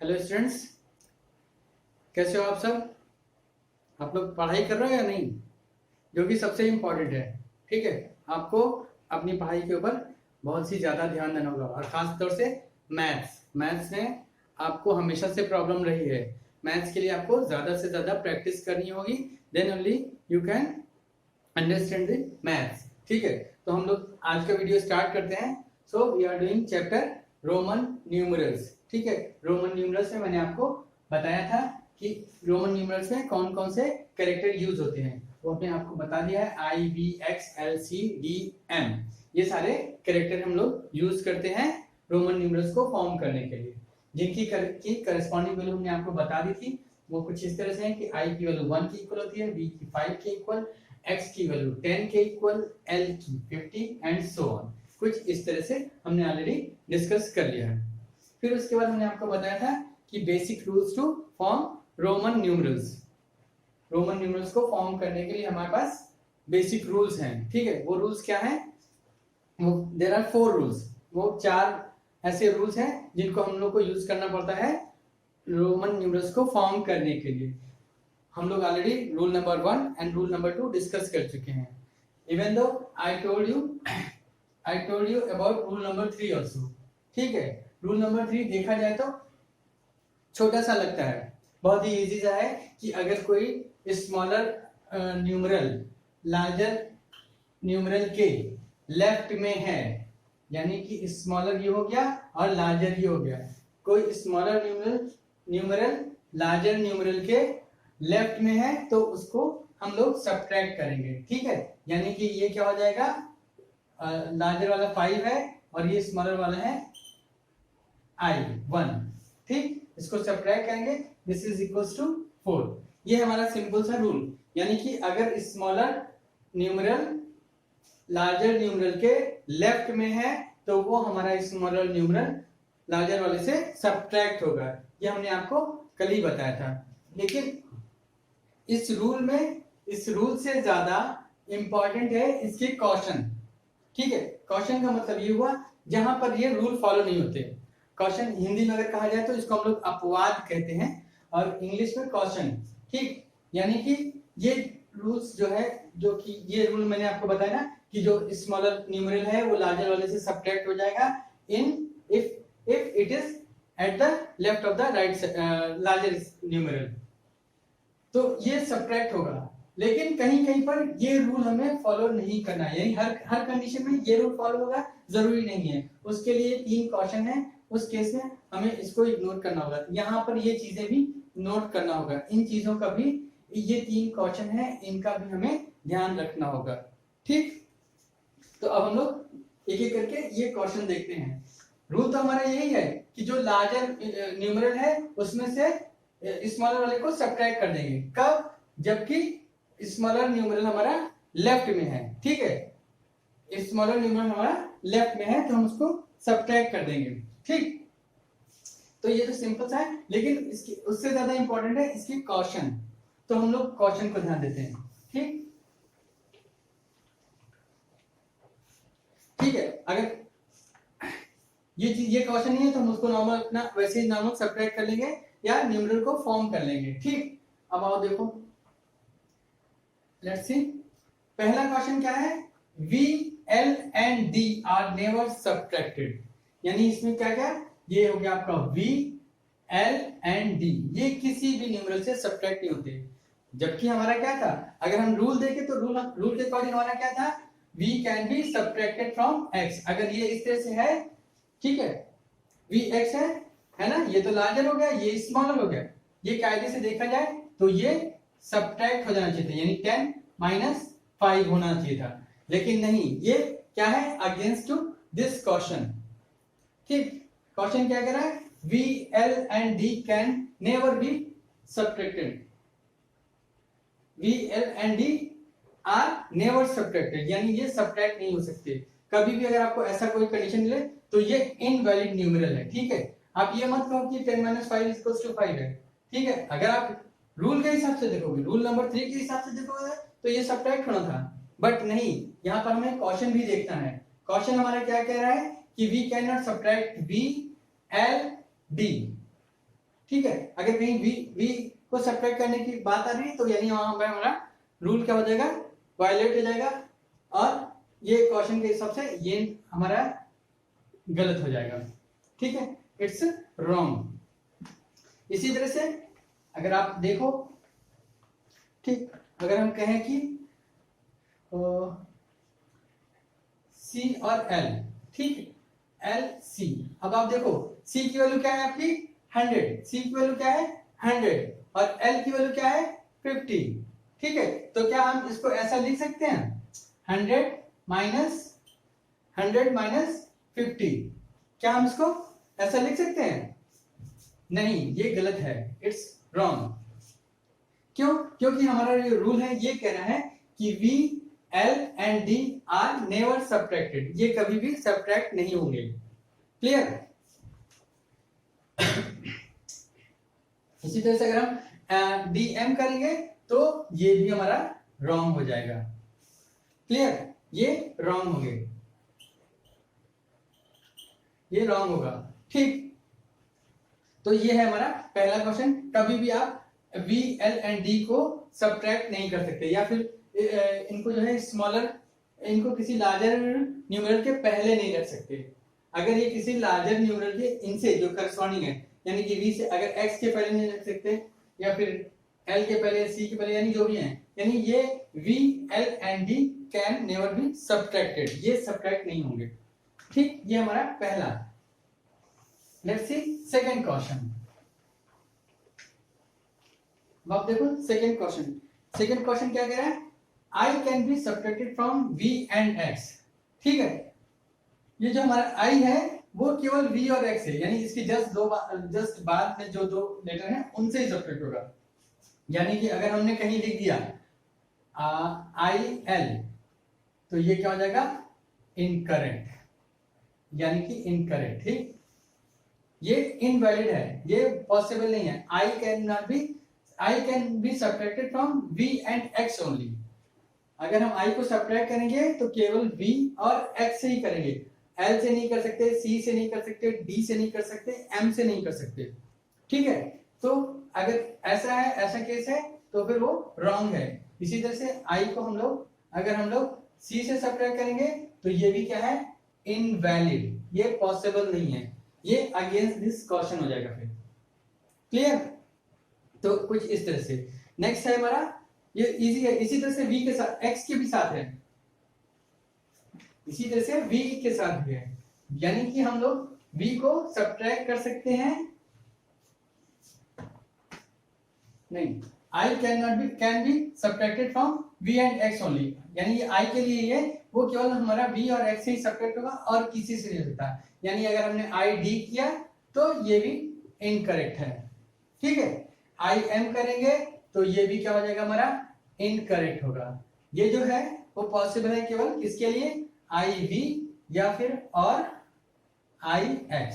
Hello students, कैसे हो आप सब। आप लोग पढ़ाई कर रहे हो या नहीं, जो कि सबसे इम्पोर्टेंट है। ठीक है, आपको अपनी पढ़ाई के ऊपर बहुत सी ज़्यादा ध्यान देना होगा, और ख़ास तौर से मैथ्स मैथ्स में आपको हमेशा से प्रॉब्लम रही है। मैथ्स के लिए आपको ज़्यादा से ज़्यादा प्रैक्टिस करनी होगी, then only you can understand the maths. ठीक है, तो हम लोग आज का वीडियो स्टार्ट करते हैं। So we are doing chapter Roman numerals. ठीक है, रोमन न्यूमरल्स में मैंने आपको बताया था कि रोमन न्यूमरल्स में कौन कौन से कैरेक्टर यूज होते हैं, वो हमने आपको बता दिया है। आई, बी, एक्स, एल, सी, डी, एम, ये सारे कैरेक्टर हम लोग यूज करते हैं रोमन न्यूमरल्स को फॉर्म करने के लिए, जिनकी करस्पॉन्डिंग वैल्यू हमने आपको बता दी थी। वो कुछ इस तरह से है कि आई की वैल्यू 1 के इक्वल होती है, बी की 5 के इक्वल, x की वैल्यू 10 के इक्वल, l की 50 एंड सो ऑन। कुछ इस तरह से हमने ऑलरेडी डिस्कस कर लिया है। फिर उसके बाद हमने आपको बताया था कि basic rules to form Roman numerals. Roman numerals को फॉर्म करने के लिए हमारे पास बेसिक रूल्स हैं। ठीक है, वो रूल्स क्या हैं? वो देयर आर 4 रूल्स। वो 4 ऐसे रूल्स हैं जिनको हम लोग को यूज करना पड़ता है रोमन न्यूमरल्स को फॉर्म करने के लिए। हम लोग already rule number 1 and rule number 2 discuss कर चुके हैं। Even though I told you about rule number 3 also. ठीक है, रूल नंबर 3 देखा जाए तो छोटा सा लगता है, बहुत ही इजी सा है कि अगर कोई स्मॉलर न्यूमरल लार्जर न्यूमरल के लेफ्ट में है, यानी कि स्मॉलर ये हो गया और लार्जर ये हो गया। कोई स्मॉलर न्यूमरल लार्जर न्यूमरल के लेफ्ट में है तो उसको हम लोग सब्ट्रैक्ट करेंगे। ठीक है, यानी कि ये क्या हो जाएगा, लार्जर वाला 5 है और ये स्मॉलर वाला है I1। ठीक, इसको सब्ट्रैक्ट करेंगे, दिस इज इक्वल्स टू 4। ये हमारा सिंपल सा रूल, यानी कि अगर स्मॉलर न्यूमरल लार्जर न्यूमरल के लेफ्ट में है तो वो हमारा स्मॉलर न्यूमरल लार्जर वाले से सब्ट्रैक्ट होगा। ये हमने आपको कल ही बताया था। लेकिन इस रूल से ज्यादा इंपॉर्टेंट है इसके कॉशन। ठीक है, कॉशन का मतलब ये हुआ जहां पर ये रूल फॉलो नहीं होते। कॉशन हिंदी में अगर कहा जाए तो इसको हम लोग अपवाद कहते हैं, और इंग्लिश में कॉशन। ठीक, यानी कि ये रूल्स जो है, जो कि ये रूल मैंने आपको बताया ना कि जो स्मॉलर न्यूमरल है वो लार्जर वाले से सब्ट्रैक्ट हो जाएगा in if it is at the left of the right larger numeral, तो ये सब्ट्रैक्ट होगा। लेकिन कहीं कहीं पर ये रूल हमें फॉलो नहीं करना है, यानी हर कंडीशन में ये रूल फॉलो होगा जरूरी नहीं है। उसके लिए 3 कॉशन है, उस केस में हमें इसको इग्नोर करना होगा। यहाँ पर ये चीजें भी नोट करना होगा, इन चीजों का भी, ये 3 कॉशन है, इनका भी हमें ध्यान रखना होगा। ठीक, तो अब हम लोग एक एक करके ये कॉशन देखते हैं। रूल तो हमारा यही है कि जो लार्जर न्यूमरल है उसमें से स्मॉलर वाले को सब्ट्रैक्ट कर देंगे। कब? जबकि स्मॉलर न्यूमरल हमारा लेफ्ट में है। ठीक है, स्मॉलर न्यूमरल हमारा लेफ्ट में है तो हम उसको सब्ट्रैक्ट कर देंगे। ठीक, तो ये तो सिंपल सा है, लेकिन इसकी उससे ज्यादा इंपॉर्टेंट है इसकी कॉशन। तो हम लोग कॉशन को ध्यान देते हैं। ठीक, ठीक है, अगर ये क्वेश्चन नहीं है तो हम उसको नॉर्मल अपना वैसे ही नॉर्मल सब्ट्रैक्ट कर लेंगे या न्यूमरल को फॉर्म कर लेंगे। ठीक, अब आओ देखो, लेट्स सी। पहला क्वेश्चन क्या है? V, L and D are never subtracted. यानी इसमें क्या क्या, ये हो गया आपका V, L एंड D, ये किसी भी न्यूमरल से सब्ट्रैक्ट नहीं होते। जबकि हमारा क्या था, अगर हम रूल देखें तो रूल के अकॉर्डिंग हमारा क्या था, V can be subtracted from X। अगर ये इस तरह से है, ठीक है, Vx है ना, ये तो लार्जर हो गया, ये स्मॉलर हो गया। ये कायदे से देखा जाए तो ये सब्ट्रैक्ट हो जाना चाहिए था, यानी 10 माइनस 5 होना चाहिए था। लेकिन नहीं, ये क्या है, अगेंस्ट टू दिस कॉशन। ठीक, कॉशन क्या कह रहा है, V, L and D can never be subtracted. V, L and D are never subtracted, यानी ये सब्ट्रैक्ट नहीं हो सकते कभी भी। अगर आपको ऐसा कोई कंडीशन मिले तो ये इनवैलिड न्यूमरल है। ठीक है, आप ये मत कहो कि 10 - 5 = 5 है। ठीक है, अगर आप रूल के हिसाब से देखोगे, रूल नंबर 3 के हिसाब से देखोगे तो ये सब्ट्रैक्ट होना था, बट नहीं, यहाँ पर हमें कॉशन भी देखना है। कॉशन हमारा क्या कह रहा है कि we can not subtract V, L, D। ठीक है, अगर कहीं v को सब्ट्रैक्ट करने की बात आ रही है तो यानी वहां पर हमारा रूल क्या हो जाएगा, वायलेट हो जाएगा, और ये क्वेश्चन के हिसाब से ये हमारा गलत हो जाएगा। ठीक है, इट्स रॉन्ग। इसी तरह से अगर आप देखो, ठीक, अगर हम कहें कि सी और एल, ठीक, एल सी, अब आप देखो सी की वैल्यू क्या है आपकी 100, सी की वैल्यू क्या है 100, और एल की वैल्यू क्या है 50। ठीक है, तो क्या हम इसको ऐसा लिख सकते हैं 100 माइनस 50, क्या हम इसको ऐसा लिख सकते हैं? नहीं, ये गलत है, इट्स रॉन्ग। क्यों? क्योंकि हमारा जो रूल है ये कह रहा है कि V, L and D are never subtracted, ये कभी भी सब्ट्रैक्ट नहीं होंगे। क्लियर? इसी तरह से अगर हम DM करेंगे तो ये भी हमारा रॉन्ग हो जाएगा। क्लियर? ये रॉन्ग होंगे, ये रॉन्ग होगा। ठीक, तो ये है हमारा पहला क्वेश्चन, कभी भी आप V, L एंड D को सब्ट्रैक्ट नहीं कर सकते, या फिर इनको जो है स्मॉलर, इनको किसी लार्जर न्यूमरल के पहले नहीं रख सकते। अगर ये किसी लार्जर न्यूमरल के इनसे जो करस्पॉन्डिंग है, यानी कि V से अगर X के पहले नहीं रख सकते, या फिर L के पहले, C के पहले, यानी जो भी है, यानी ये V, L and D can never be subtracted, ये सब्ट्रैक्ट नहीं होंगे। ठीक, ये हमारा पहला। Let's see second question. अब देखो सेकंड क्वेश्चन, सेकंड क्वेश्चन क्या कह रहा है, I can be subtracted from V and X। ठीक है, ये जो हमारा I है वो केवल V और X है, यानी इसकी जस्ट बाद में जो दो लेटर हैं उनसे ही सब्ट्रैक्ट होगा। यानी कि अगर हमने कहीं लिख दिया IL, तो ये क्या हो जाएगा इनकरेक्ट, यानी कि इनकरेक्ट। ठीक, ये इनवैलिड है, ये पॉसिबल नहीं है। I can be subtracted from V and X only. अगर हम I को सब्ट्रैक्ट करेंगे तो केवल V और X से ही करेंगे, L से नहीं कर सकते, C से नहीं कर सकते, D से नहीं कर सकते, M से नहीं कर सकते। ठीक है, तो अगर ऐसा है, ऐसा केस है तो फिर वो रॉन्ग है। इसी तरह से I को अगर हम लोग C से सब्ट्रैक्ट करेंगे तो ये भी क्या है इनवैलिड, ये पॉसिबल नहीं है, ये अगेंस्ट दिस क्वेश्चन हो जाएगा फिर। क्लियर? तो कुछ इस तरह से। नेक्स्ट है हमारा, ये इजी है, इसी तरह से V के साथ X के भी साथ है, इसी तरह से V के साथ भी है, यानी कि हम लोग V को सब्ट्रैक्ट कर सकते हैं, नहीं, I can be subtracted from V and X only, यानी ये I के लिए ये वो केवल हमारा V और X से ही सब्ट्रैक्ट होगा और किसी से नहीं हो सकता। यानी अगर हमने ID किया तो ये भी इनकरेक्ट है। ठीक है, IM करेंगे तो ये भी क्या हो जाएगा हमारा इनकरेक्ट होगा। ये जो है वो पॉसिबल है केवल किसके लिए, IV या फिर और IX।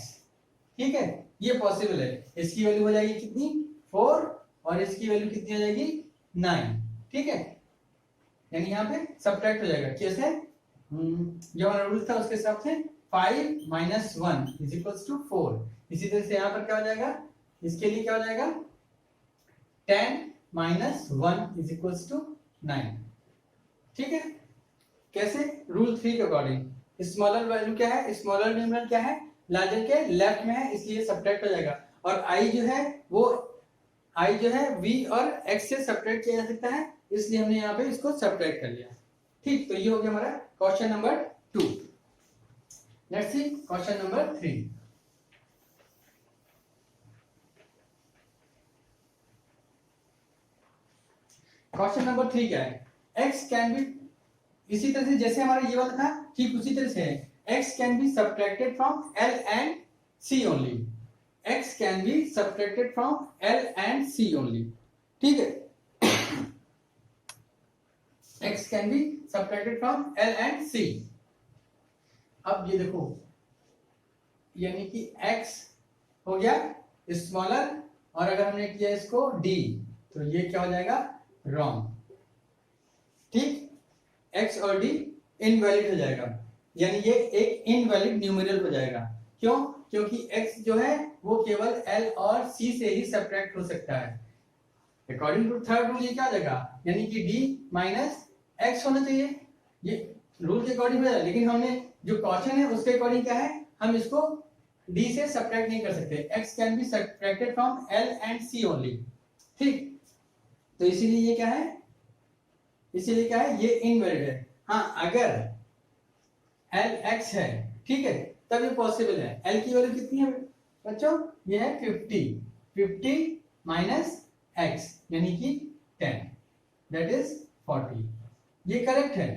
ठीक है, ये पॉसिबल है। इसकी वैल्यू हो जाएगी कितनी 4 और इसकी वैल्यू कितनी हो जाएगी 9। ठीक है, यानी यहाँ पे सब्ट्रैक्ट हो जाएगा। कैसे? जो हमारा रूल था उसके हिसाब से 5 - 1 = 4। इसी तरह से यहाँ पर क्या हो जाएगा, इसके लिए क्या हो जाएगा 10 - 1 = 9। ठीक है, कैसे? रूल 3 के अकॉर्डिंग स्मॉलर वैल्यू क्या है, स्मॉलर न्यूमरल क्या है, लार्जर के लेफ्ट में है, इसलिए सब्ट्रैक्ट हो जाएगा। और I जो है वो V और X से सब्ट्रैक्ट किया जा सकता है, इसलिए हमने यहाँ पे इसको सब्ट्रैक्ट कर लिया। ठीक, तो ये हो गया हमारा question number 2। Let's see question number 3। Question number 3 क्या है, X कैन बी, इसी तरह से जैसे हमारा ये वाला था ठीक उसी तरह से है, X can be subtracted from L and C only. X can be subtracted from L and C only. ठीक है, X can be subtracted from L and C। अब ये देखो, यानी कि X हो गया स्मॉलर, और अगर हमने किया इसको D तो ये क्या हो जाएगा रॉन्ग। ठीक, X और D इनवैलिड हो जाएगा, यानी ये एक इनवैलिड न्यूमेरल हो जाएगा। क्यों? क्योंकि X जो है वो केवल एल और सी से ही सब्ट्रैक्ट हो सकता है। अकॉर्डिंग टू थर्ड रूल ये क्या हो जाएगा, यानी कि डी माइनस एक्स होना चाहिए, ये रूल के अकॉर्डिंग हो जाएगा। लेकिन हमने जो क्वेश्चन है उसके अकॉर्डिंग क्या है, हम इसको डी से सब्ट्रैक्ट नहीं कर सकते, X can be subtracted from L and C only, ठीक। तो इसीलिए ये क्या है, इसीलिए क्या है, ये इनवैलिड है। हाँ, अगर एल एक्स है, ठीक है, तब ये पॉसिबल है। एल की वैल्यू कितनी है बच्चों, ये है 50 माइनस एक्स यानी कि 10, दैट इज 40। ये करेक्ट है,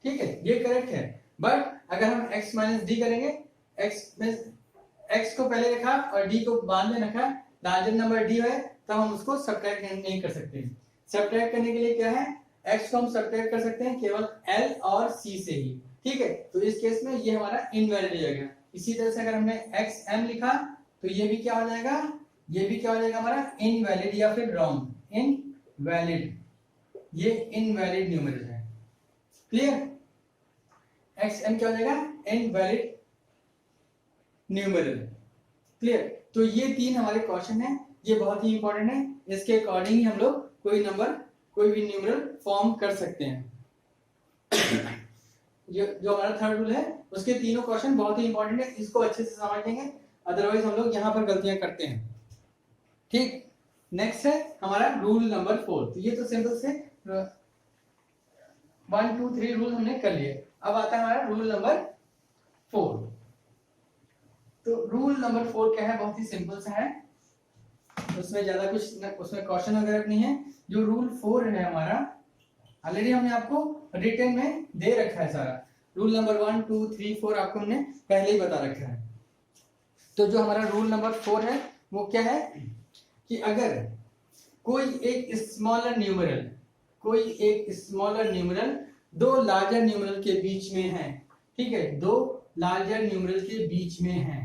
ठीक है, ये करेक्ट है। बट अगर हम x माइनस डी करेंगे, x को पहले रखा और d को बाद में रखा, लार्जर नंबर d है, तब हम उसको सब्ट्रैक्ट नहीं कर सकते। सब्ट्रैक्ट करने के लिए क्या है, x को हम सब्ट्रैक्ट कर सकते हैं केवल l और c से ही, ठीक है। तो इस केस में ये हमारा इनवैलिड हो जाएगा। इसी तरह से अगर हमने xm लिखा तो ये भी क्या हो जाएगा, ये भी क्या हो जाएगा हमारा इनवैलिड या फिर रॉन्ग, इनवैलिड, ये इनवैलिड न्यूमेरल है। क्लियर, xm क्या हो जाएगा, इनवैलिड न्यूमेरल। क्लियर, तो ये तीन हमारे क्वेश्चन है, ये बहुत ही इंपॉर्टेंट है। इसके अकॉर्डिंग ही हम लोग कोई नंबर, कोई भी न्यूमेरल फॉर्म कर सकते हैं। जो हमारा थर्ड रूल है उसके तीनों क्वेश्चन बहुत ही इंपॉर्टेंट है, इसको अच्छे से समझ लेंगे, अदरवाइज हम लोग यहाँ पर गलतियां करते हैं, ठीक। नेक्स्ट है हमारा रूल नंबर 4। तो ये तो सिंपल से 1 2 3 रूल हमने कर लिए। अब आता है हमारा रूल नंबर 4। तो रूल नंबर 4 क्या है, बहुत ही सिंपल सा है, उसमें ज्यादा कुछ उसमें क्वेश्चन वगैरह नहीं है। जो रूल 4 है हमारा, ऑलरेडी हमने आपको रिटन में दे रखा है सारा। रूल नंबर 1 2 3 4 आपको हमने पहले ही बता रखा है। तो जो हमारा रूल नंबर 4 है वो क्या है कि अगर कोई एक स्मॉलर न्यूमेरल, कोई एक स्मॉलर न्यूमेरल दो लार्जर न्यूमेरल के बीच में है, ठीक है, दो लार्जर न्यूमेरल के बीच में है,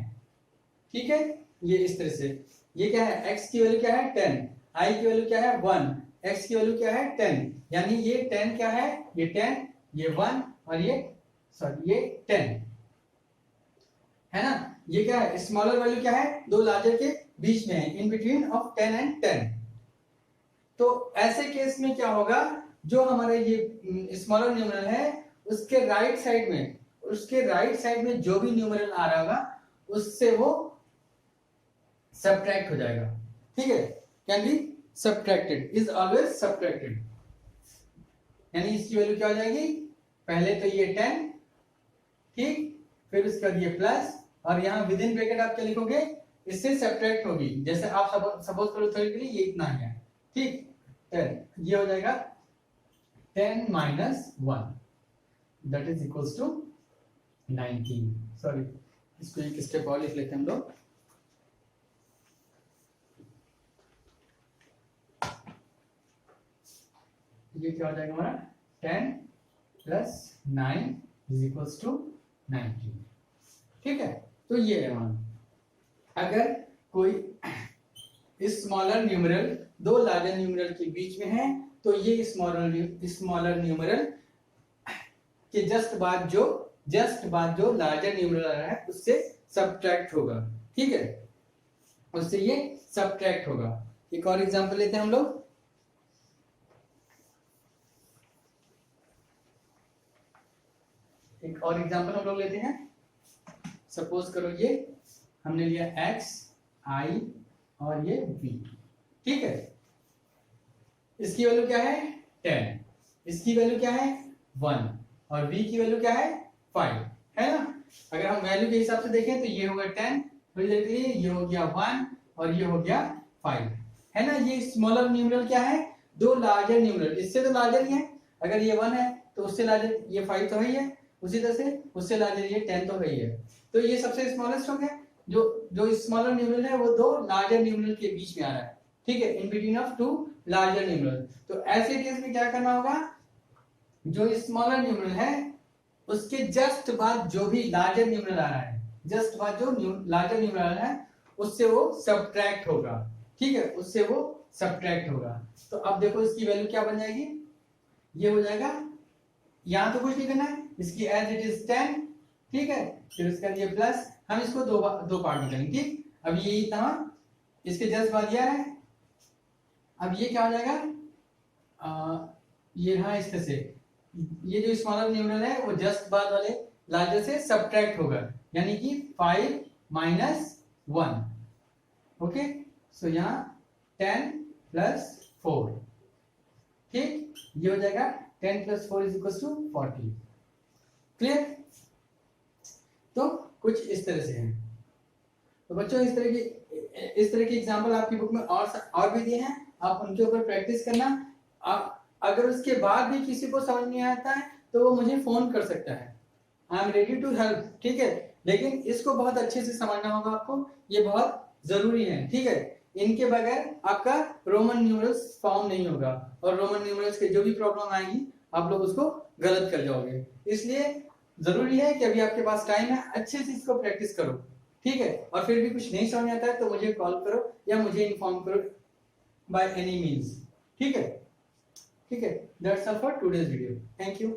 ठीक है, ये इस तरह से, ये क्या है, x की वैल्यू क्या है 10, i की वैल्यू क्या है 1, x की वैल्यू क्या है 10, यानी ये 10 क्या है, ये 10, ये 1 और ये सॉरी ये 10 है ना। ये क्या है, स्मॉलर वैल्यू क्या है, दो लार्जर के बीच में है, इन बिटवीन ऑफ 10 एंड 10। तो ऐसे केस में क्या होगा, जो हमारे ये स्मॉलर न्यूमेरल है उसके राइट साइड में, उसके राइट साइड में जो भी न्यूमेरल आ रहा होगा उससे वो सब्ट्रैक्ट हो जाएगा, ठीक है, can be subtracted, is always subtracted. यानी इसकी वैल्यू क्या हो जाएगी, पहले तो ये 10, ठीक, फिर उसके बाद ये प्लस, और यहाँ विद इन ब्रैकेट आप क्या लिखोगे, इससे सब्ट्रैक्ट होगी। जैसे आप सपोज करो थ्योरेटिकली ये इतना है, ठीक, 10, ये हो जाएगा 10 minus 1 that is equals to 19। Sorry, इसको एक स्टेप और लिख लेते हैं हम लोग। ये क्या हो जाएगा हमारा 10 प्लस 9 इज इक्वल्स टू 19, ठीक है। तो ये है हमारा, अगर कोई स्मॉलर न्यूमेरल दो लार्जर न्यूमेरल के बीच में है तो ये स्मॉलर न्यूमेरल के जस्ट बाद जो लार्जर न्यूमेरल आ रहा है उससे सब्ट्रैक्ट होगा, ठीक है, उससे ये सब्ट्रैक्ट होगा। एक और एग्जांपल लेते हैं हम लोग। एक और एग्जांपल हम लोग लेते हैं। सपोज करो ये हमने लिया x, i और ये v, ठीक है, इसकी वैल्यू क्या है 10, इसकी वैल्यू क्या है 1 और v की वैल्यू क्या है 5, है ना। अगर हम वैल्यू के हिसाब से देखें तो ये होगा 10, ये हो गया 1 और ये हो गया 5, है ना। ये स्मॉलर न्यूमेरल क्या है, दो लार्जर न्यूमेरल, इससे तो लार्जर ही है, अगर ये 1 है तो उससे लार्जर ये 5 तो है ही है, उसी तरह से उससे लार्जर ये 10 तो है ही है। तो ये सबसे स्मॉलेस्ट हो गया, जो स्मॉलर न्यूमेरल है वो दो लार्जर न्यूमेरल के बीच में आ रहा है, ठीक है, in between of two larger numeral. तो ऐसे केस में क्या करना होगा, जो स्मॉलर न्यूमेरल है उसके जस्ट बाद जो भी लार्जर न्यूमेरल आ रहा है, जस्ट बाद जो लार्जर न्यूमेरल आ रहा है उससे वो सब्ट्रैक्ट होगा, ठीक है, उससे वो सब्ट्रैक्ट होगा। तो अब देखो इसकी वैल्यू क्या बन जाएगी, ये हो जाएगा, यहां तो कुछ नहीं करना है, इसकी एज इट इज 10, ठीक है, फिर उसका ये प्लस, हम इसको दो पार्ट में करेंगे, ठीक। अब यही था, इसके जस्ट बाद यह है। अब ये क्या हो जाएगा, ये रहा इस तरह से, ये जो स्मॉलर न्यूमरल है वो जस्ट बाद वाले लार्जर से सब्ट्रैक्ट होगा, यानी कि 5 माइनस 1। ओके, सो यहाँ 10 प्लस 4, ठीक, ये हो जाएगा 10 plus 4 is equal to 40। Clear? तो कुछ इस तरह से है। तो बच्चों इस तरह की एग्जांपल आपकी बुक में और भी दिए हैं, आप उनके ऊपर प्रैक्टिस करना। अगर उसके बाद भी किसी को समझ नहीं आता है तो वो मुझे फोन कर सकता है, I am ready to help, ठीक है। लेकिन इसको बहुत अच्छे से समझना होगा आपको, ये बहुत जरूरी है, ठीक है। इनके बगैर आपका रोमन न्यूमरल्स फॉर्म नहीं होगा, और रोमन न्यूमरल्स के जो भी प्रॉब्लम आएगी आप लोग उसको गलत कर जाओगे। इसलिए जरूरी है कि अभी आपके पास टाइम है, अच्छे से इसको प्रैक्टिस करो, ठीक है। और फिर भी कुछ नहीं समझ आता है तो मुझे कॉल करो या मुझे इन्फॉर्म करो बाय एनी मीन्स, ठीक है। ठीक है, that's all for today's video, thank you.